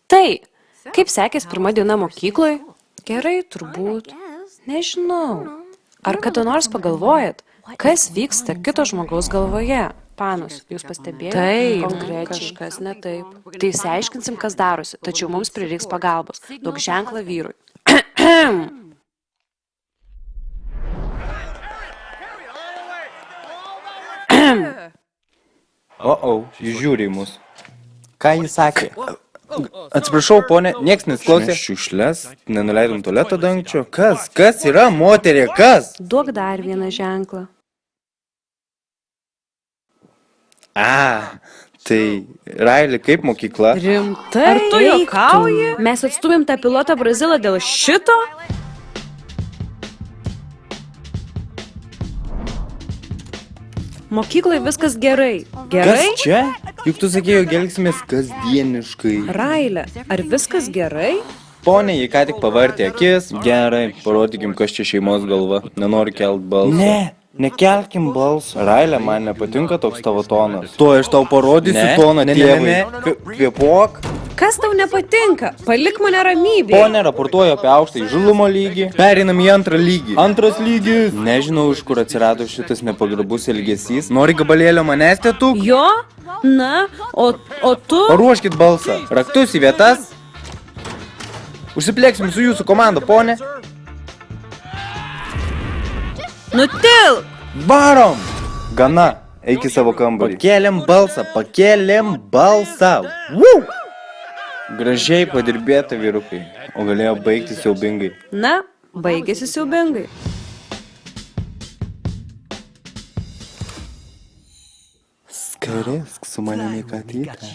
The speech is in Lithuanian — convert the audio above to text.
Tai, kaip sekės pirma diena mokykloje? Gerai, turbūt. Nežinau. Ar kada nors pagalvojat, kas vyksta kito žmogaus galvoje? Panos, jūs pastebėjote? Taip, konkrečiai kažkas ne taip. Tai išsiaiškinsim, kas darosi, tačiau mums prireiks pagalbos. Duok ženklą vyrui. Jis žiūri į mus. Ką jis sakė? Atsiprašau, ponė, nieks nesiklausė. Šiukšles, nenuleidom tualeto dangčio. Kas yra, moterė, kas? Duok dar vieną ženklą. Tai Raili, kaip mokykla? Rimtai? Ar tu juokauji? Mes atstumėm tą pilotą Brazilą dėl šito? Mokyklai viskas gerai. Gerai? Kas čia? Juk tu sakėjai, jog elgsimės kasdieniškai. Railė, ar viskas gerai? Ponė, jį ką tik pavartė akis. Gerai, parodykim, kas čia šeimos galva. Nenoriu kelt balsą. Nekelkim balsą. Railė, man nepatinka toks tavo tonas. Tuo aš tau parodysiu toną tėvui. Kvėpuok. Kas tau nepatinka? Palik mane ramybėje. Ponė raportuoja apie aukštą įžulumo lygį. Perinam į antrą lygį. Antras lygis. Nežinau, iš kur atsirado šitas nepagarbus elgesys. Nori gabalėlio manęs, tėtuk? Jo? Na, o tu? Paruoškit balsą. Raktus į vietas. Užsiplėksim su jūsų komanda, ponė. Nutilk! Varom! Gana. Eik į savo kambarį. Pakėlėm balsą. Woo! Gražiai padirbėta, vyrukai. O galėjo baigti siaubingai. Na, baigėsi siaubingai. Skarisk su manimi katytę.